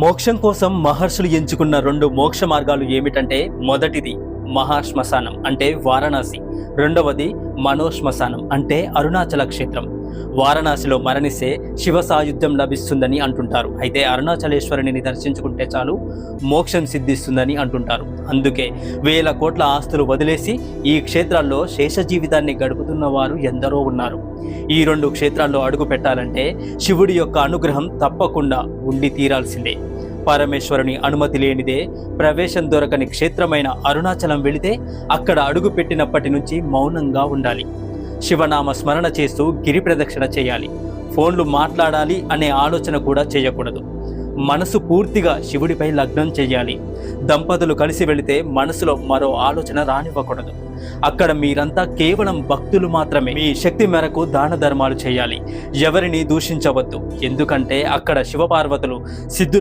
మోక్షం కోసం మహర్షులు ఎంచుకున్న 2 మోక్ష మార్గాలు ఏమిటంటే, మొదటిది మహాశ్మశానం అంటే వారణాసి, రెండవది మనోశ్మశానం అంటే అరుణాచల క్షేత్రం. వారణాసిలో మరణిస్తే శివ సాయుధ్యం లభిస్తుందని అంటుంటారు. అయితే అరుణాచలేశ్వరుని దర్శించుకుంటే చాలు మోక్షం సిద్ధిస్తుందని అంటుంటారు. అందుకే వేల కోట్ల ఆస్తులు వదిలేసి ఈ క్షేత్రాల్లో శేష జీవితాన్ని గడుపుతున్న వారు ఎందరో ఉన్నారు. ఈ 2 క్షేత్రాల్లో అడుగు పెట్టాలంటే శివుడి యొక్క అనుగ్రహం తప్పకుండా ఉండి తీరాల్సిందే. పరమేశ్వరుని అనుమతి లేనిదే ప్రవేశం దొరకని క్షేత్రమైన అరుణాచలం వెళితే అక్కడ అడుగు పెట్టినప్పటి నుంచి మౌనంగా ఉండాలి. శివనామ స్మరణ చేస్తూ గిరి ప్రదక్షిణ చేయాలి. ఫోన్లు మాట్లాడాలి అనే ఆలోచన కూడా చేయకూడదు. మనసు పూర్తిగా శివుడిపై లగ్నం చేయాలి. దంపతులు కలిసి వెళితే మనసులో మరో ఆలోచన రానివ్వకూడదు. అక్కడ మీరంతా కేవలం భక్తులు మాత్రమే. మీ శక్తి మేరకు దాన ధర్మాలు చేయాలి. ఎవరిని దూషించవద్దు. ఎందుకంటే అక్కడ శివపార్వతులు సిద్ధులు